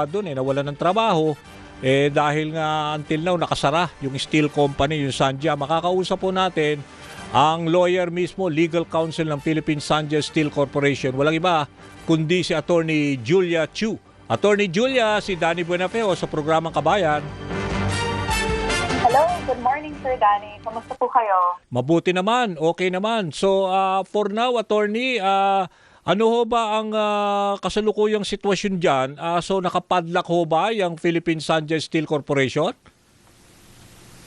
doon nawalan ng trabaho dahil nga until now nakasara yung steel company, yung Sanjia. Makakausap po natin ang lawyer mismo, legal counsel ng Philippine Sanjia Steel Corporation. Walang iba kundi si Attorney Julia Chu. Attorney Julia, si Danny Buenafeo sa programang Kabayan. Hello, good morning Sir Danny. Kamusta po kayo? Mabuti naman, okay naman. So for now, Attorney, ano ho ba ang kasalukuyang sitwasyon dyan? So nakapadlock ho ba yung Philippine Sanjia Steel Corporation?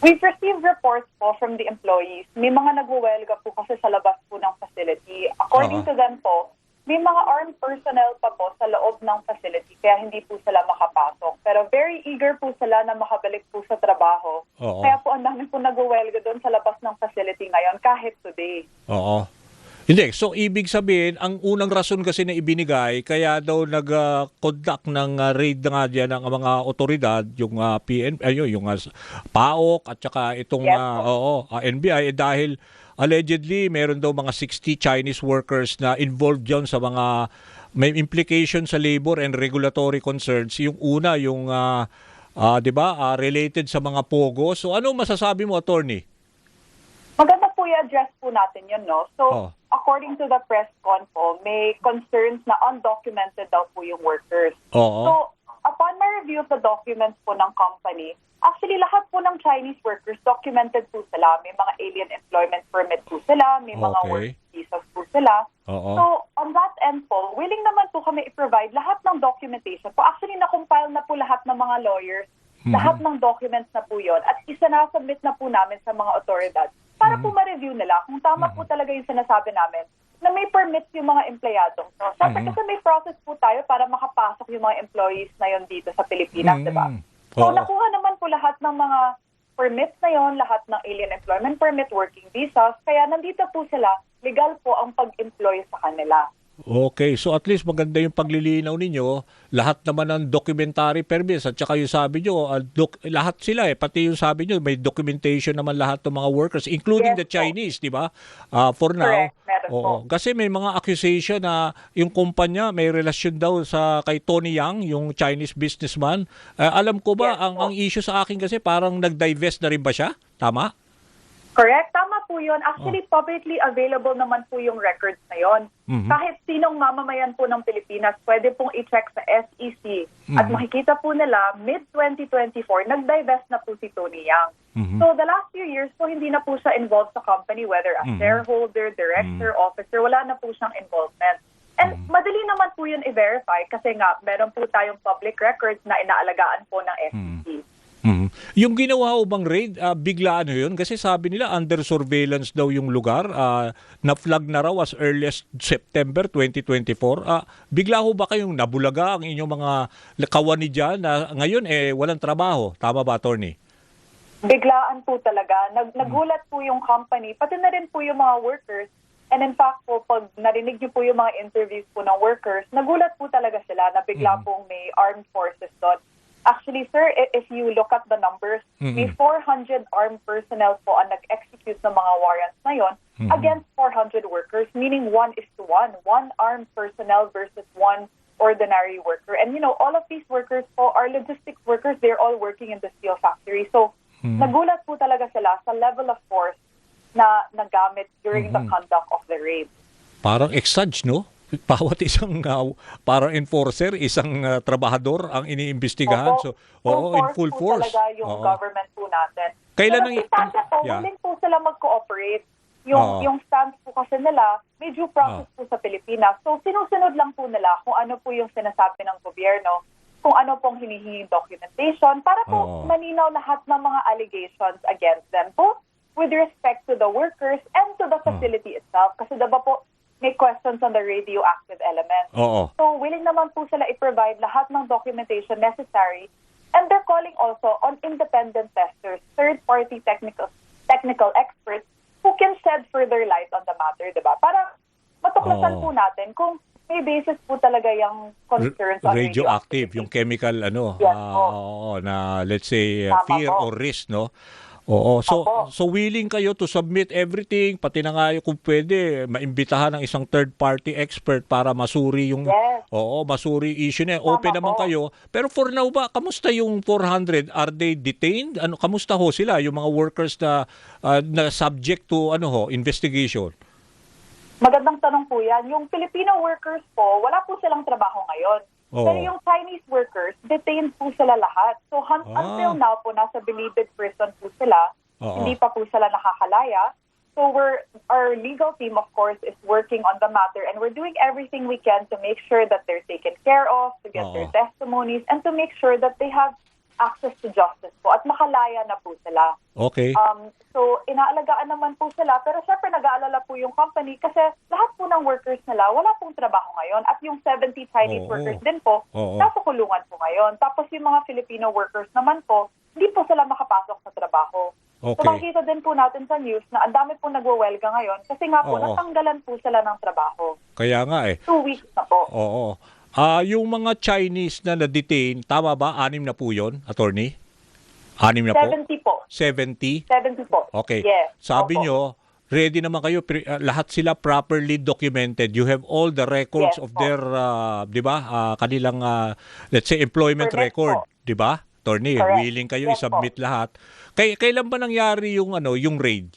We've received reports po from the employees. May mga nagwuwelga po kasi sa labas po ng facility. According to them po, may mga armed personnel pa po sa loob ng facility kaya hindi po sila makapasok. Pero very eager po sila na makabalik po sa trabaho. Kaya po ang dami po nagwuwelga doon sa labas ng facility ngayon kahit today. Oo. Hindi. So, ibig sabihin, ang unang rason kasi na ibinigay, kaya daw nag-conduct ng raid nga diyan ng mga otoridad, yung yung PAOK at saka itong NBI, dahil allegedly, meron daw mga 60 Chinese workers na involved diyan sa mga may implication sa labor and regulatory concerns. Yung una, yung, di ba, related sa mga POGO. So, ano masasabi mo, Attorney? Maganda po i-address po natin yun, no? So, according to the press con po, may concerns na undocumented daw po yung workers. So, upon my review of the documents po ng company, actually lahat po ng Chinese workers documented po sila. May mga alien employment permit po sila, may mga work visas po sila. So, on that end po, willing naman po kami i-provide lahat ng documentation po. Actually, na-compile na po lahat ng mga lawyers, lahat ng documents na po yun, at isa-na-submit na po namin sa mga otoridad para po ma-review nila kung tama po talaga yung sinasabi namin na may permit yung mga empleyadong. So, siyempre kasi may process po tayo para makapasok yung mga employees na yun dito sa Pilipinas, diba? So, nakuha naman po lahat ng mga permits na yon, lahat ng alien employment permit, working visas, kaya nandito po sila, legal po ang pag-employ sa kanila. Okay, so at least maganda yung paglilinaw ninyo, lahat naman ng documentary permits at saka yung sabi nyo, lahat sila pati yung sabi nyo, may documentation naman lahat ng mga workers, including the Chinese, di ba? For now. Correct, kasi may mga accusation na yung kumpanya may relasyon daw sa kay Tony Yang, yung Chinese businessman. Alam ko ba, ang issue sa akin kasi parang nag-divest na rin ba siya? Tama? Correct. Tama po yun. Actually, publicly available naman po yung records na yun. Kahit sinong mamamayan po ng Pilipinas, pwede pong i-check sa SEC. At makikita po nila, mid-2024, nag-divest na po si Tony Yang. So, the last few years po, hindi na po siya involved sa company, whether as shareholder, director, officer, wala na po siyang involvement. And madali naman po yun i-verify kasi nga, meron po tayong public records na inaalagaan po ng SEC. Yung ginawa o bang raid, biglaan yun? Kasi sabi nila under surveillance daw yung lugar, na-flag na raw as early as September 2024. Bigla ho ba kayong nabulaga ang inyong mga kawani dyan na ngayon walang trabaho? Tama ba, Attorney? Biglaan po talaga. Nagulat po yung company, pati na rin po yung mga workers. And in fact po, pag narinig niyo po yung mga interviews po ng workers, nagulat po talaga sila na bigla pong may armed forces doon. Actually, sir, if you look at the numbers, may 400 armed personnel po ang nag-execute ng mga warrants na yon against 400 workers, meaning 1:1. One armed personnel versus one ordinary worker. And, all of these workers po are logistics workers. They're all working in the steel factory. So, nagulat po talaga sila sa level of force na nagamit during the conduct of the raid. Parang exage, no? Bawat isang parang enforcer, isang trabahador ang iniimbestigahan. So, in full force. Talaga yung government po natin. Kailan willing po sila mag-cooperate. Yung stance po kasi nila, may due process po sa Pilipinas. So, sinusunod lang po nila kung ano po yung sinasabi ng gobyerno, kung ano pong hinihinging documentation, para po malinaw lahat ng mga allegations against them po with respect to the workers and to the facility itself. Kasi diba po, may questions on the radioactive element. So, willing naman po sila i-provide lahat ng documentation necessary. And they're calling also on independent testers, third-party technical experts who can shed further light on the matter, diba? Para matuklasan po natin kung may basis po talaga yung concerns on radioactive, yung chemical, na let's say, fear or risk, no? Oo. Opo. So willing kayo to submit everything, pati na nga kung pwede, maimbitahan ng isang third party expert para masuri yung Yes. masuri issue na. Tama Open naman po. kayo. Pero for now ba, kamusta yung 400? Are they detained? Ano kamusta ho sila yung mga workers na na subject to investigation? Magandang tanong po yan. Yung Filipino workers po, wala po silang trabaho ngayon. Oo. Pero yung Chinese workers, detained po sila lahat. So until now po, nasa beleated prison po sila. Oo. Hindi pa po sila nakakalaya. So our legal team, of course, is working on the matter and we're doing everything we can to make sure that they're taken care of, to get their testimonies, and to make sure that they have access to justice po at makalaya na po sila. Okay. So, inaalagaan naman po sila, pero syempre nag-aalala po yung company kasi lahat po ng workers nila wala pong trabaho ngayon at yung 70 Chinese workers din po, nasa kulungan po ngayon. Tapos yung mga Filipino workers naman po, hindi po sila makapasok sa trabaho. Okay. So, makikita din po natin sa news na ang dami po nagwawelga ngayon kasi nga po, natanggalan po sila ng trabaho. Kaya nga 2 weeks na po. Oo. Yung mga Chinese na na-detain, tama ba? 6 na po yun, attorney? 6 na po? 70 po. 70? 70 po. Okay. Yes. Sabi Opo. nyo, ready naman kayo, lahat sila properly documented. You have all the records Yes, of po. their, di ba, kanilang, let's say, employment Correct record. po. Di ba? Attorney, Correct. willing kayo Yes, i-submit lahat. Kailan ba nangyari yung, yung raid?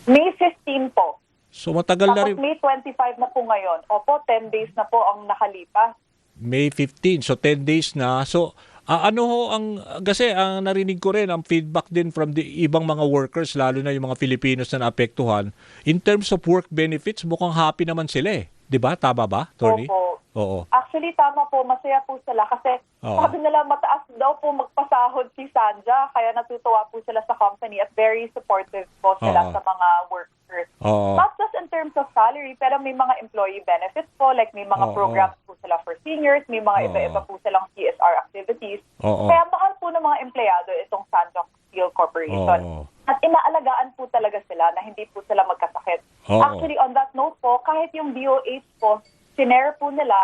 May 15 po. So matagal na rin. Tapos May 25 na po ngayon. Opo, 10 days na po ang nakalipas. May 15, so 10 days na. So kasi ang narinig ko rin, ang feedback din from the ibang mga workers, lalo na yung mga Filipinos na naapektuhan, in terms of work benefits, mukhang happy naman sila eh. 'Di ba? Tama ba, Tony? Opo. Oo. Actually, tama po. Masaya po sila kasi sabi nila mataas daw po magpasahod si Sanja. Kaya natutuwa po sila sa company at very supportive po sila sa mga workers. Oo. Not just in terms of salary, pero may mga employee benefits po. Like may mga programs po sila for seniors. May mga iba-iba po silang CSR activities. Oo. Kaya mahal po ng mga empleyado itong Sanja Steel Corporation. Oo. At inaalagaan po talaga sila na hindi po sila magkasakit. Oo. Actually, on that note po, kahit yung DOH po, sinare po nila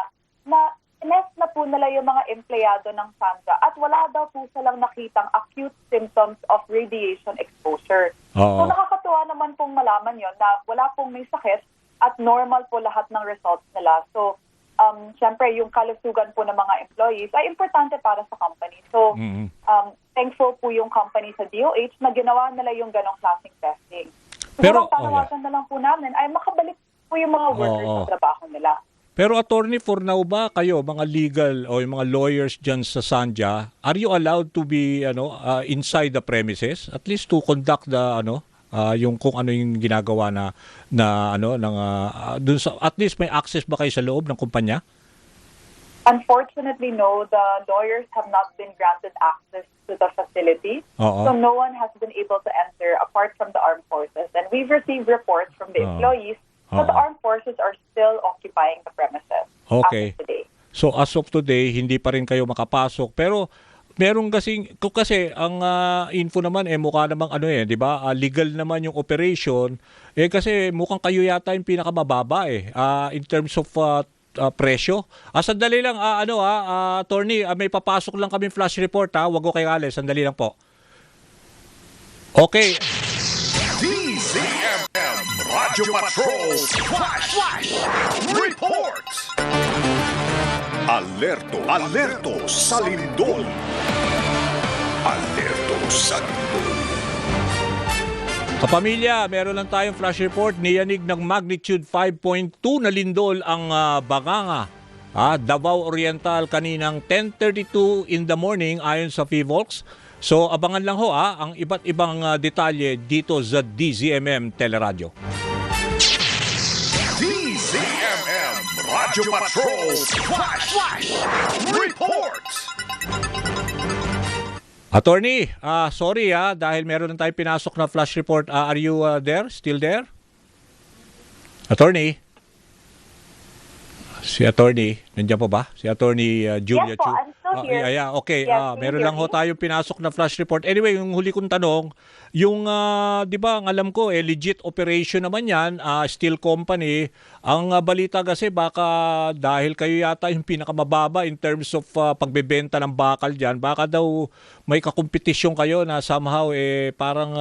na inest na po nila yung mga empleyado ng Sanja at wala daw po silang nakitang acute symptoms of radiation exposure. Oo. So nakakatuwa naman pong malaman yon na wala pong may sakit at normal po lahat ng results nila. So, syempre, yung kalusugan po ng mga employees ay importante para sa company. So, thankful po yung company sa DOH na ginawa nila yung ganong klaseng testing. Pero, Siguro panawagan na lang po namin ay makabalik po yung mga workers sa trabaho nila. Pero attorney, for now ba kayo, mga legal o yung mga lawyers dyan sa Sanja, are you allowed to be inside the premises? At least to conduct the yung kung ano yung ginagawa dun sa, at least may access ba kayo sa loob ng kumpanya? Unfortunately, no. The lawyers have not been granted access to the facility. So no one has been able to enter apart from the armed forces. And we've received reports from the employees that the armed forces are still occupying the premises as of today. So as of today, hindi pa rin kayo makapasok. Pero meron kasi ang info naman mukha namang di ba? Legal naman yung operation. Kasi mukhang kayo yata yung pinakamababa in terms of presyo. Sandali lang attorney, may papasok lang kami flash report Wag ko kayo alis, sandali lang po. Okay. DZMM Radyo Patrol Flash Report. Alerto sa lindol. Alerto sa lindol. Kapamilya, meron lang tayong flash report. Niyanig ng magnitude 5.2 na lindol ang Banganga, Davao Oriental kaninang 10:32 in the morning ayon sa PHIVOLCS. So abangan lang ang iba't ibang detalye dito sa DZMM Teleradyo. DZMM Radyo Patrol Flash Report. Attorney, sorry dahil meron na tayong pinasok na flash report. Are you there? Still there? Attorney? Si Attorney, nandiyan po ba? Si Attorney Julia Yes po, Chu. I'm still still here. Okay, Yes, meron lang ho tayong pinasok na flash report. Anyway, yung huli kong tanong, yung, di ba, ang alam ko, legit operation naman yan, steel company. Ang balita kasi baka dahil kayo yata yung pinakamababa in terms of pagbebenta ng bakal dyan, baka daw may kakompetisyon kayo na somehow parang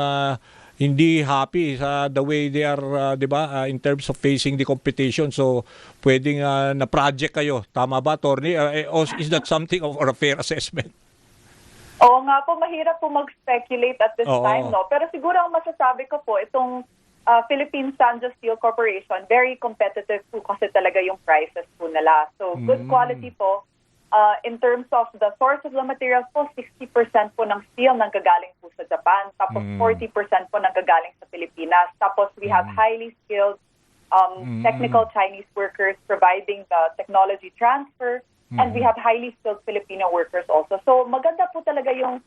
hindi happy sa the way they are, di ba, in terms of facing the competition. So, pwedeng na project kayo. Tama ba, attorney? Or is that something or a fair assessment? Oo nga po, mahirap po mag-speculate at this time, no? Pero siguro ang masasabi ko po, itong Philippine Sanja Steel Corporation, very competitive po kasi talaga yung prices po nila. So, good quality po. In terms of the source of the materials po, 60% po ng steel nanggagaling po sa Japan. Tapos 40% po nanggagaling sa Pilipinas. Tapos we have highly skilled technical Chinese workers providing the technology transfer. And we have highly skilled Filipino workers also. So maganda po talaga yung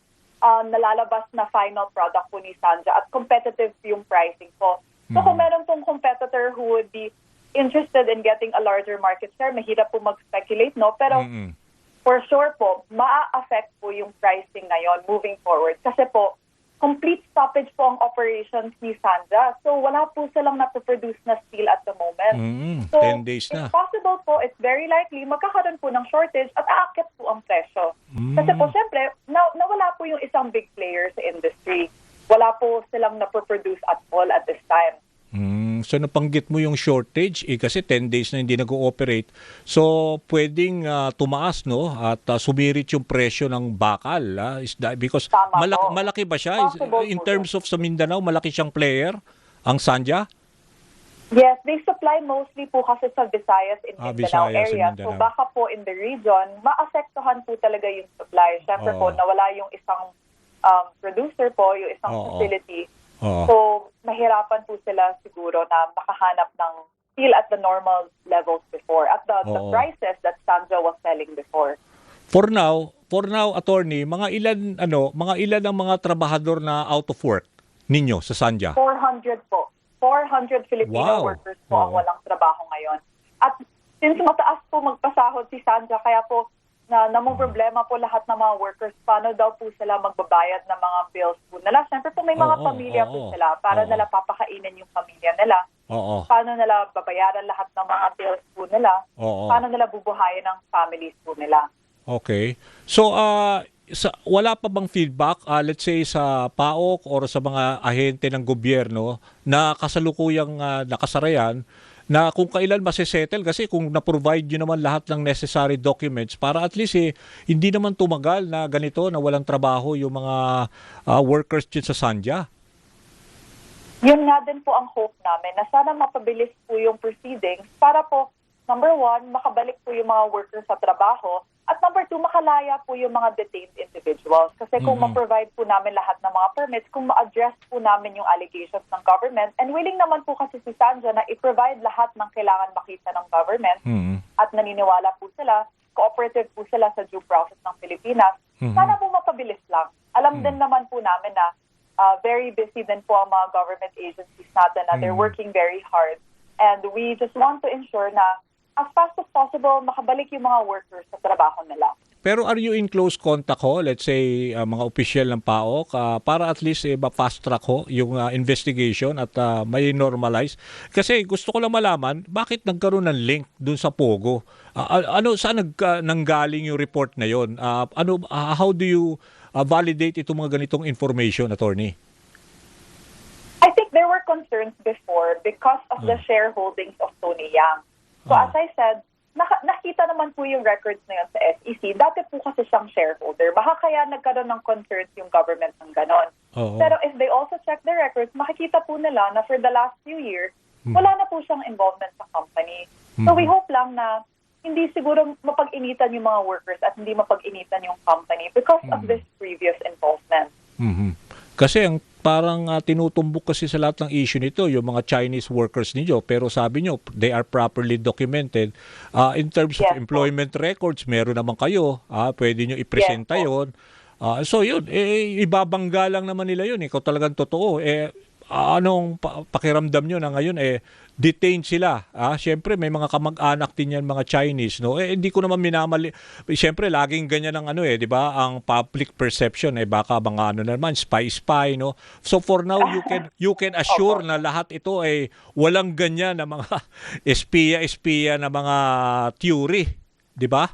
nalalabas na final product po ni Sanja at competitive yung pricing po. So kung meron pong competitor who would be interested in getting a larger market share, mahirap po mag-speculate, no? Pero for sure po, maa-affect po yung pricing ngayon moving forward. Kasi po, complete stoppage po ang operations ni Sanja. So wala po silang napoproduce na steel at the moment. So 10 days na. it's possible po, it's very likely, magkakaroon po ng shortage at aakyat po ang presyo. Kasi po, syempre, nawala po yung isang big player sa industry. Wala po silang napoproduce at all at this time. So napanggit mo yung shortage kasi 10 days na hindi nag-ooperate. So pwedeng tumaas, no, at sumirit yung presyo ng bakal, because malaki ba siya in terms of sa Mindanao, malaki siyang player ang Sanja? Yes, they supply mostly po kasi sa Visayas in Mindanao area. So baka po in the region, maapektuhan po talaga yung supply. Siyempre po, nawala yung isang producer po, yung isang facility. So, mahirapan po sila siguro na makahanap ng steel at the normal levels before, at the prices that Sanja was selling before. For now, attorney, mga ilan ang mga trabahador na out of work ninyo sa Sanja? 400 po. 400 Filipino workers po ang walang trabaho ngayon. At since mataas po magpasahod si Sanja, kaya po namang problema po lahat ng mga workers, paano daw po sila magbabayad ng mga bills po nila. Siyempre po may mga pamilya po sila, para nila papakainin yung pamilya nila. Paano nila babayaran lahat ng mga bills po nila. Paano nila bubuhayin ang families po nila. Okay. So, wala pa bang feedback, let's say sa PAOK or sa mga ahente ng gobyerno na kasalukuyang nakasarayan, na kung kailan masisettle, kasi kung na-provide nyo naman lahat ng necessary documents para at least hindi naman tumagal na ganito, na walang trabaho yung mga workers dyan sa Sanja? Yun nga din po ang hope namin, na sana mapabilis po yung proceedings para po, number one, makabalik po yung mga workers sa trabaho, at number two, makalaya po yung mga detained individuals. Kasi kung ma-provide po namin lahat ng mga permits, kung ma-address po namin yung allegations ng government, and willing naman po kasi si Sanja na i-provide lahat ng kailangan makita ng government, at naniniwala po sila, cooperative po sila sa due process ng Pilipinas, sana po mapabilis lang. Alam din naman po namin na very busy din po ang mga government agencies natin, na they're working very hard. And we just want to ensure na as fast as possible, makabalik yung mga workers sa trabaho nila. Pero are you in close contact ho, let's say, mga opisyal ng PAOK, para at least fast track ho yung investigation at may normalize? Kasi gusto ko lang malaman, bakit nagkaroon ng link dun sa Pogo? Saan nanggaling yung report na yon? How do you validate itong mga ganitong information, attorney? I think there were concerns before because of the shareholdings of Tony Yang. So as I said, nakita naman po yung records na yun sa SEC. Dati po kasi siyang shareholder. Baka kaya nagkaroon ng concerns yung government ng ganon. Pero if they also check the records, makikita po nila na for the last few years, wala na po siyang involvement sa company. So we hope lang na hindi siguro mapag-initan yung mga workers at hindi mapag-initan yung company because of this previous involvement. Kasi ang parang tinutumbok kasi sa lahat ng issue nito yung mga Chinese workers ninyo, pero sabi nyo they are properly documented in terms of employment records. Meron naman kayo, pwede nyo ipresenta yon. So yun, ibabangga lang naman nila yun, ikaw talagang totoo. anong pakiramdam nyo na ngayon detained sila? Siyempre may mga kamag-anak din yan mga Chinese, no? Hindi ko naman minamali. Siyempre laging ganyan ang 'di ba? Ang public perception baka mga naman spy, no? So for now you can assure na lahat ito walang ganyan na mga espiya na mga theory, 'di ba?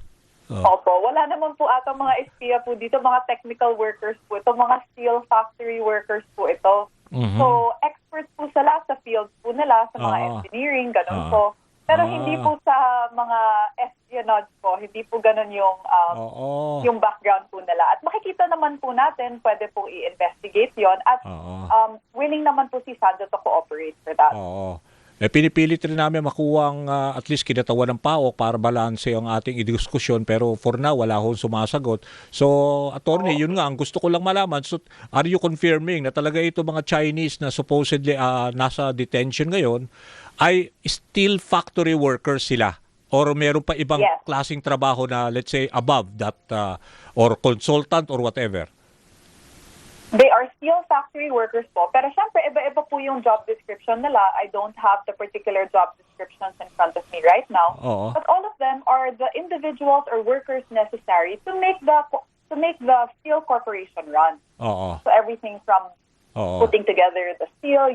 Opo, wala naman po ata mga espiya po dito, mga technical workers po ito, mga steel factory workers po ito. Mhm. So, experts po sila sa fields po nila, sa mga engineering, ganun po. Pero hindi po sa mga espionage po, hindi po ganun yung background po nila. At makikita naman po natin, pwede po i-investigate yon at willing naman po si Sandro to cooperate for that. Pinipilit rin namin makuha ang at least kinatawan ng PAOK para balanse ang ating diskusyon, pero for now wala akong sumasagot. So, attorney, yun nga ang gusto ko lang malaman. So, are you confirming na talaga ito mga Chinese na supposedly nasa detention ngayon ay steel factory workers sila? Or meron pa ibang klaseng trabaho na let's say above that or consultant or whatever? They are steel factory workers po. Pero syempre, iba-iba po yung job description nila. I don't have the particular job descriptions in front of me right now. But all of them are the individuals or workers necessary to make the steel corporation run. So everything from putting together the steel,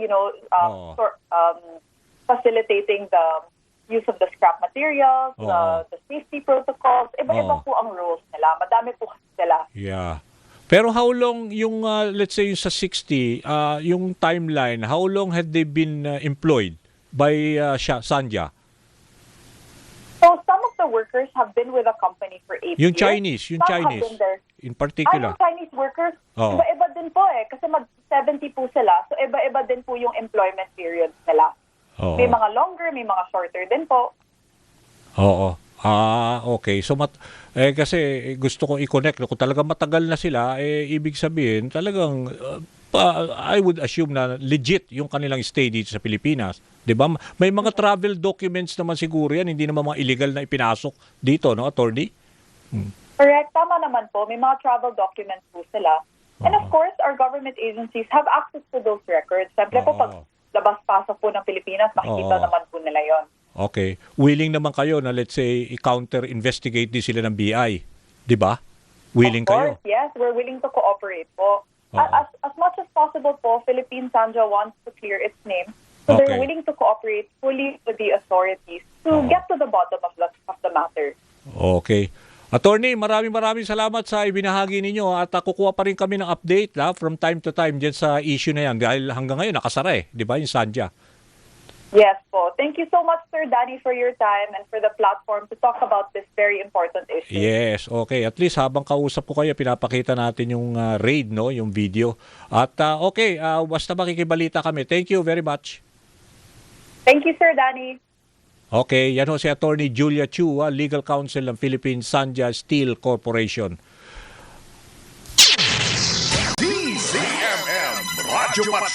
facilitating the use of the scrap materials, the safety protocols. Iba-iba po ang rules nila. Madami po sila. Yeah. Pero how long yung, let's say, yung sa 60, yung timeline, how long had they been employed by Sandhya? So some of the workers have been with the company for 8 Yung years. Chinese, in particular. Yung Chinese workers, iba-iba din po kasi mag-70 po sila. So iba-iba din po yung employment periods nila. May mga longer, may mga shorter din po. Okay. So kasi gusto ko i-connect kung talagang matagal na sila, ibig sabihin talagang I would assume na legit yung kanilang stay dito sa Pilipinas, 'di ba? May mga travel documents naman siguro yan, hindi naman mga illegal na ipinasok dito, no, attorney? Correct, tama naman po. May mga travel documents po sila. And of course, our government agencies have access to those records. Siyempre po pag labas-pasok po ng Pilipinas, makikita naman po nila 'yon. Okay. Willing naman kayo na let's say i-counter-investigate din sila ng BI, 'di ba? Willing kayo? Of course, yes. We're willing to cooperate po. As much as possible po, Philippine Sandhya wants to clear its name. So they're willing to cooperate fully with the authorities to get to the bottom of the matter. Okay. Attorney, maraming salamat sa ibinahagi ninyo at kukuha pa rin kami ng update from time to time dyan sa issue na yan dahil hanggang ngayon nakasara 'di ba yung Sandhya? Yes po. Thank you so much, Sir Danny, for your time and for the platform to talk about this very important issue. Yes, okay. At least habang kausap ko kayo, pinapakita natin yung raid, no, yung video. At basta makikibalita kami. Thank you very much. Thank you, Sir Danny. Okay, yan ho si Attorney Julia Chu, Legal Counsel ng Philippine Sandhya Steel Corporation. DZMM Radio Patrol.